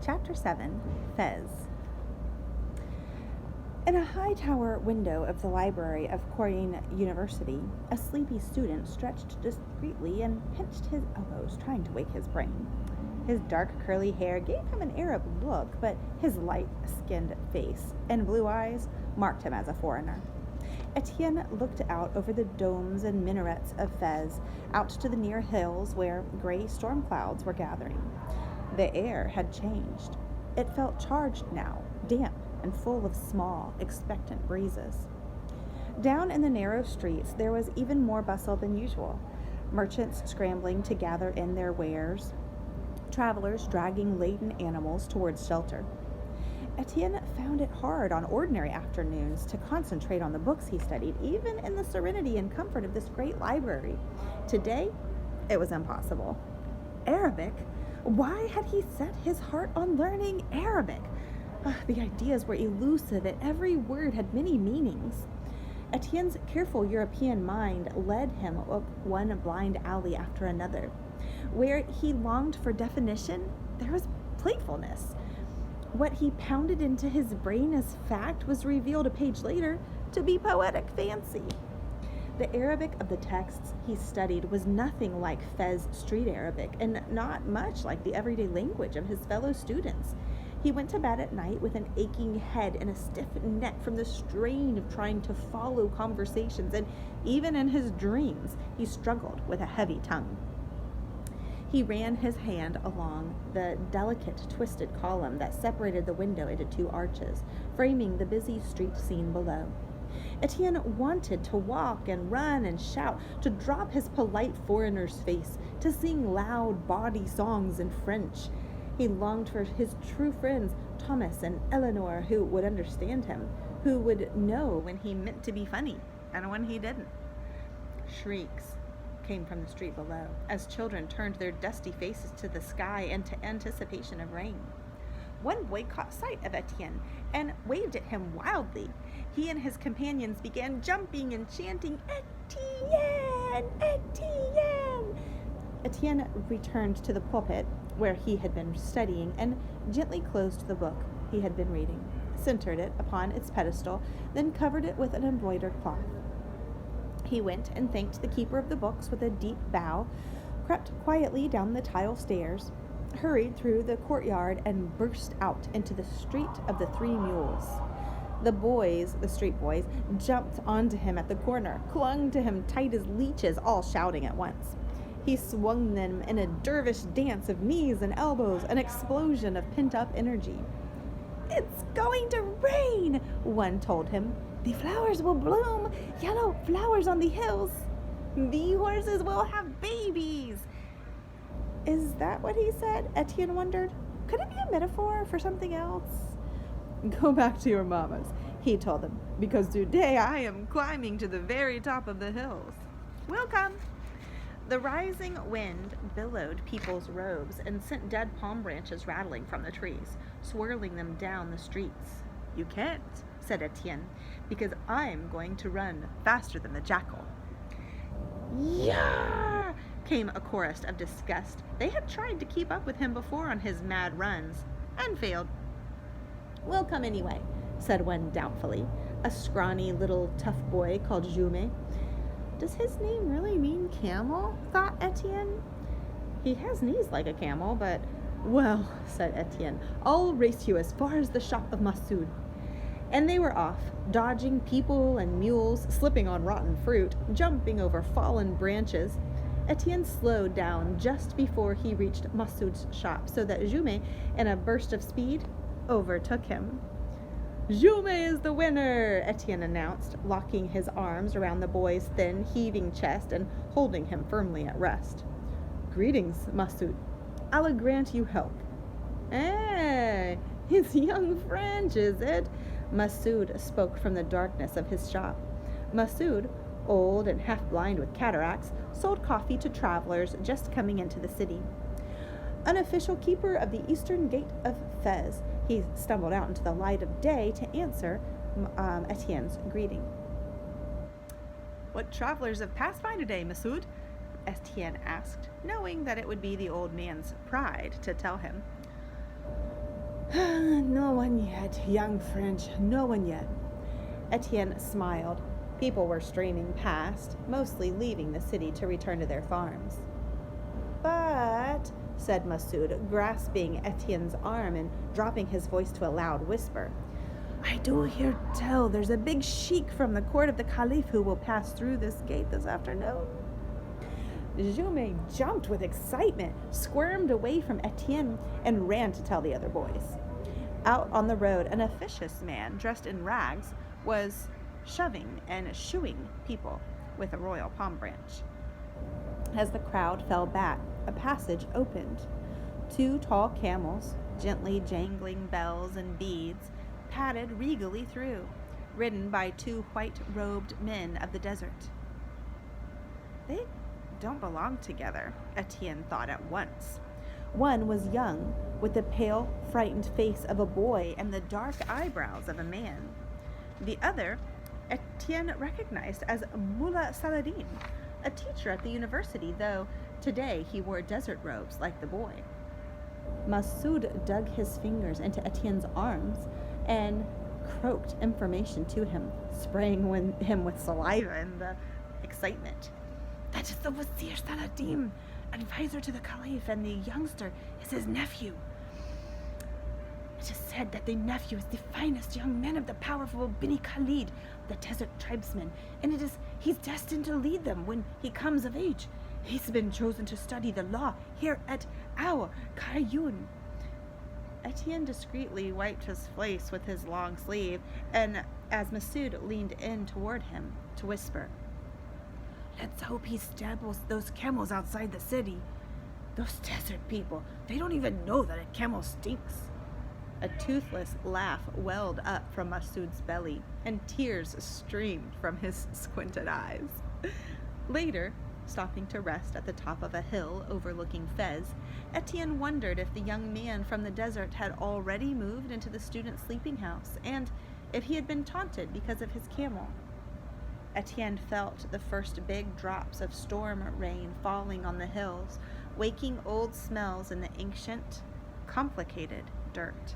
Chapter 7, Fez. In a high tower window of the library of Corine University, a sleepy student stretched discreetly and pinched his elbows, trying to wake his brain. His dark curly hair gave him an Arab look, but his light-skinned face and blue eyes marked him as a foreigner. Etienne looked out over the domes and minarets of Fez, out to the near hills where gray storm clouds were gathering. The air had changed. It felt charged now, damp and full of small, expectant breezes. Down in the narrow streets there was even more bustle than usual. Merchants scrambling to gather in their wares, travelers dragging laden animals towards shelter. Etienne found it hard on ordinary afternoons to concentrate on the books he studied, even in the serenity and comfort of this great library. Today, it was impossible. Arabic? Why had he set his heart on learning Arabic? The ideas were elusive, and every word had many meanings. Etienne's careful European mind led him up one blind alley after another. Where he longed for definition, there was playfulness. What he pounded into his brain as fact was revealed a page later to be poetic fancy. The Arabic of the texts he studied was nothing like Fez street Arabic, and not much like the everyday language of his fellow students. He went to bed at night with an aching head and a stiff neck from the strain of trying to follow conversations, and even in his dreams, he struggled with a heavy tongue. He ran his hand along the delicate, twisted column that separated the window into two arches, framing the busy street scene below. Etienne wanted to walk and run and shout, to drop his polite foreigner's face, to sing loud, bawdy songs in French. He longed for his true friends, Thomas and Eleanor, who would understand him, who would know when he meant to be funny and when he didn't. Shrieks came from the street below as children turned their dusty faces to the sky in anticipation of rain. One boy caught sight of Etienne and waved at him wildly. He and his companions began jumping and chanting, "Etienne! Etienne!" Etienne returned to the pulpit where he had been studying and gently closed the book he had been reading, centered it upon its pedestal, then covered it with an embroidered cloth. He went and thanked the keeper of the books with a deep bow, crept quietly down the tile stairs, hurried through the courtyard, and burst out into the street of the Three Mules. The street boys, jumped onto him at the corner, clung to him tight as leeches, all shouting at once. He swung them in a dervish dance of knees and elbows, an explosion of pent-up energy. "It's going to rain," one told him. "The flowers will bloom, yellow flowers on the hills. The horses will have babies." Is that what he said? Etienne wondered. Could it be a metaphor for something else? "Go back to your mamas," he told them, "because today I am climbing to the very top of the hills." "We'll come." The rising wind billowed people's robes and sent dead palm branches rattling from the trees, swirling them down the streets. "You can't," said Etienne, "because I'm going to run faster than the jackal." "Yah!" came a chorus of disgust. They had tried to keep up with him before on his mad runs, and failed. "We'll come anyway," said one doubtfully, a scrawny little tough boy called Jume. Does his name really mean camel? Thought Etienne. He has knees like a camel, but... "Well," said Etienne, "I'll race you as far as the shop of Massoud." And they were off, dodging people and mules, slipping on rotten fruit, jumping over fallen branches. Etienne slowed down just before he reached Massoud's shop, so that Jume, in a burst of speed, overtook him. "Jume is the winner," Etienne announced, locking his arms around the boy's thin, heaving chest and holding him firmly at rest. "Greetings, Massoud. I'll grant you help." "Eh, it's young French, is it?" Massoud spoke from the darkness of his shop. Massoud, old and half-blind with cataracts, sold coffee to travelers just coming into the city. Unofficial keeper of the eastern gate of Fez, he stumbled out into the light of day to answer Etienne's greeting. "What travelers have passed by today, Massoud?" Etienne asked, knowing that it would be the old man's pride to tell him. No one yet, young French, no one yet. Etienne smiled. People were streaming past, mostly leaving the city to return to their farms. But, said Massoud, grasping Etienne's arm and dropping his voice to a loud whisper, I do hear tell there's a big sheik from the court of the Caliph who will pass through this gate this afternoon. Jume jumped with excitement, squirmed away from Etienne, and ran to tell the other boys. Out on the road, an officious man dressed in rags was shoving and shooing people with a royal palm branch. As the crowd fell back, a passage opened. 2 tall camels, gently jangling bells and beads, padded regally through, ridden by 2 white-robed men of the desert. They don't belong together, Etienne thought at once. One was young, with the pale, frightened face of a boy and the dark eyebrows of a man. The other, Etienne recognized as Mullah Saladin, a teacher at the university, though today he wore desert robes like the boy. Massoud dug his fingers into Etienne's arms and croaked information to him, spraying him with saliva in the excitement. That is the Wazir Saladin, advisor to the Caliph, and the youngster is his nephew. It is said that the nephew is the finest young man of the powerful Bini Khalid, the desert tribesmen, and he's destined to lead them when he comes of age. He's been chosen to study the law here at our Kayun. Etienne discreetly wiped his face with his long sleeve, and as Massoud leaned in toward him to whisper, Let's hope he stabbles those camels outside the city. Those desert people, they don't even know that a camel stinks. A toothless laugh welled up from Massoud's belly, and tears streamed from his squinted eyes. Later, stopping to rest at the top of a hill overlooking Fez, Etienne wondered if the young man from the desert had already moved into the student sleeping house, and if he had been taunted because of his camel. Etienne felt the first big drops of storm rain falling on the hills, waking old smells in the ancient, complicated dirt.